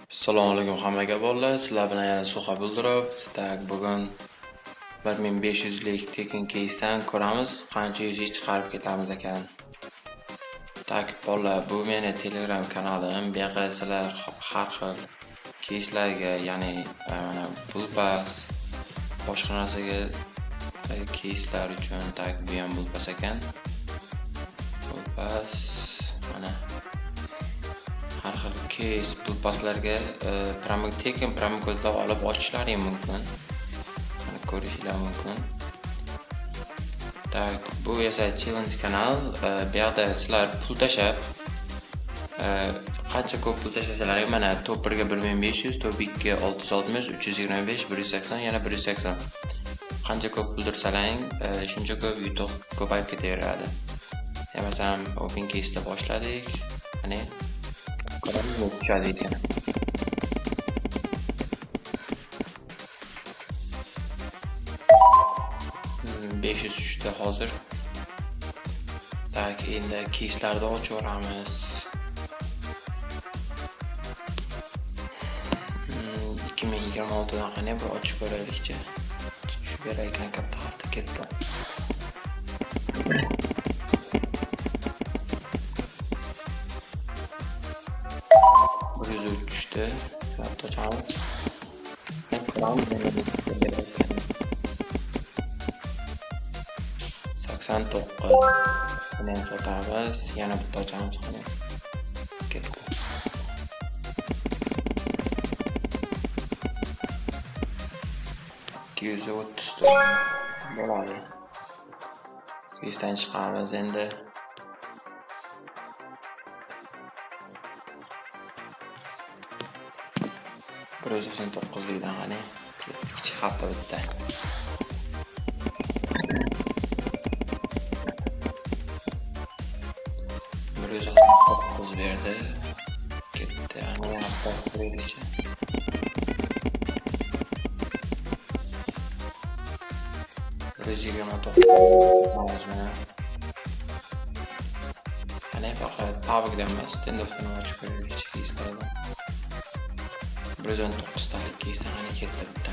Assalomu alaykum hammaga bolalar. Sizlar bilan yana Suha Buldurov. Tak, bugun 1500 lik tekin keysdan ko'ramiz, qancha yuzish chiqarib ketamiz ekan. Tak, bolalar, bu meni Telegram kanalim. Bu yerga sizlar har xil keyslarga, ya'ni mana bulpas, boshqa narsaga keyslar uchun tak bu ham bulpas ekan. Bulpas mana har xil keys bulpaslarga tekin promokodlar olib ochishlaring mumkin. Mana ko'rishinglar mumkin. Tak, bu esa challenge kanal. Bu yerda sizlar pul tashab, qancha ko'p pul tashlasalaring, mana top 1 ga 1500, top 2 ga 660, 325, 180, yana 180. Qancha ko'p puldirsalaring, shuncha ko'p yutuq ko'payib ketaveradi. Masalan, open case da boshladik. Mana ko'ramiz tushadi ekan. $500 tushdi hozir. Tak, endi keyslarni ochaveramiz. 2026 dan qanday bir ochib ko'raylikchi. Tushib berayotgan katta hafta ketdi. Tushdi. Hatta ochamiz. Men ko'ramiz nima deb berayotgan. 89. Buni ham sotamiz. Yana bitta ochamiz qani. Ketdi. $230 bo'ladi. Keysdan chiqamiz endi. Prosesin 9likdan qani. Kichik hafta bitta. Prosesin 9 berdi. Ketdi. Ana hafta qo'yilishi. Prosesin 9 mana. Ana faqat pavgdan emas, stand-updan ochib qo'yilishi keyslardan. 119 talik keysdan qani ketdi bitta.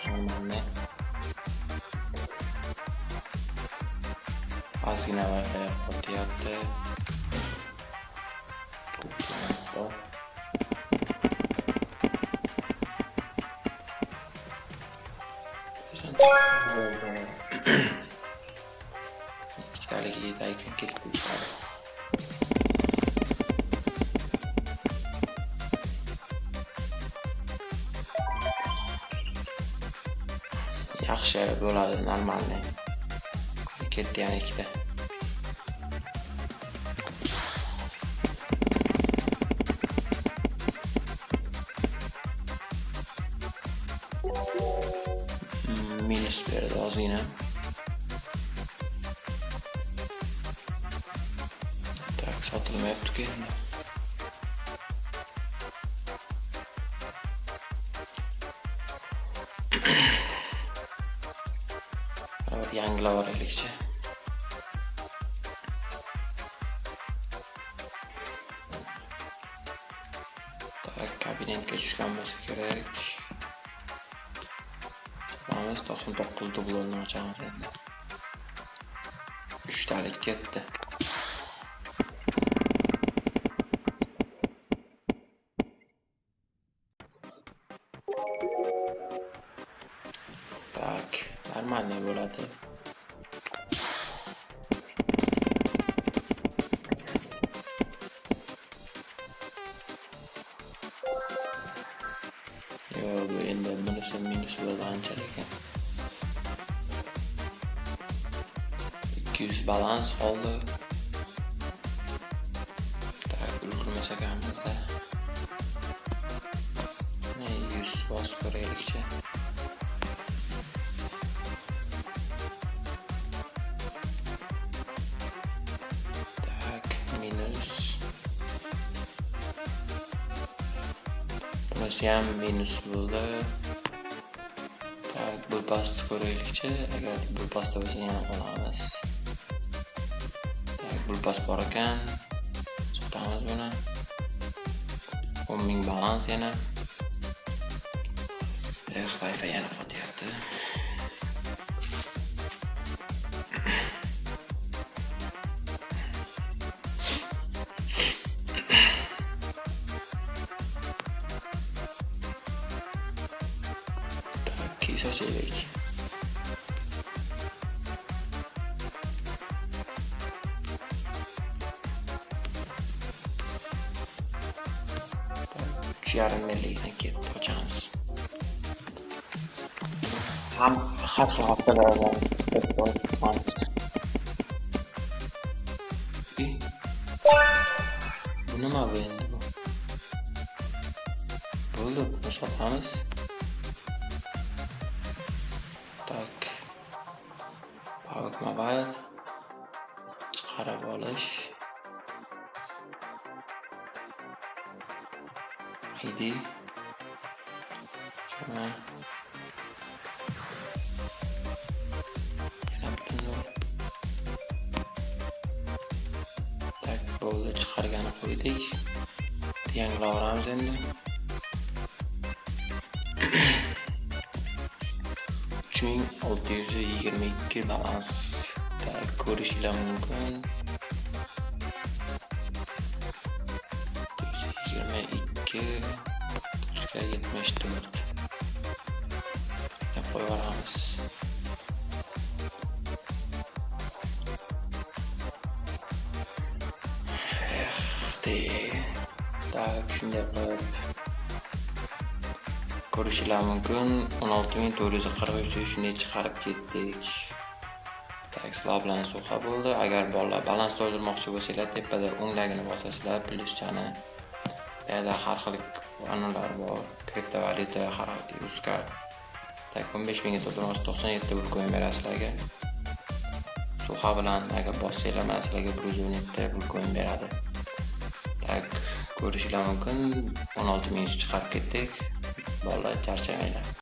Normalne. Ozgina Wi-Fi qo'tyapti. İkitalik yedayken ketib ketadi. Yaxshi bo'ladi, normalni. Ketdi yana ikkita. Minus berdi ozgina. Tak, sotilmayapti-ku. Yangilab olaylikchi. Tak, kabinetga tushgan bo'lsa kerak. Biz 99 dublonni ochamiz endi. 3 talik ketdi. Tak, normalniy bo'ladi. Yo'q, bu endi minus bo'ldi anchalik. 200 balans qoldi. Tak, ulgurmas ekanmiz-da. 100 bosib ko'raylikchi. Tak, minus. Bunisi ham minus bo'ldi. Tak, bu pastni ko'raylikchi. Agar bu pastda bo'lsa yana olamiz. pas bor ekan. Sotamiz buni. 10.000 balans yana. Wi-Fi yana qotyapti. Keys ochaylik. $3.5 millilikni ketib ochamiz. Ham har xil haftalardan o'tamiz. Bu nima bu endi bu? Bo'ldi, buni sotamiz. Tak. PUBG Mobile chiqarib olish. ID. Yana pulni. Tak, bo'ldi, chiqargani qo'ydik. Yangilaveramiz endi. 3622 balans ko'rishinglar mumkin. 22.74 deb qo'yaveramiz. Tak, shunday qilib ko'rishinglar mumkin. 16.443 shunday chiqarib ketdik. Tak, sizlar bilan suhbat bo'ldi. Agar bolalar balans to'ldirmoqchi bo'lsanglar, tepada o'ngdagini bosasizlar, plyuschani. Bu yerda har xil anonlar bor. Kriptovalyuta, har xil UZCard. Tak, 15.000 ga to'ldirmoqchi 97 bitcoin berasizlarga. Suhbat bilan agar bossanglar, mana sizlarga 117 bitcoin beradi. Tak, ko'rishinglar mumkin. 16.000 chiqarib ketdik. Bolalar charchamanglar.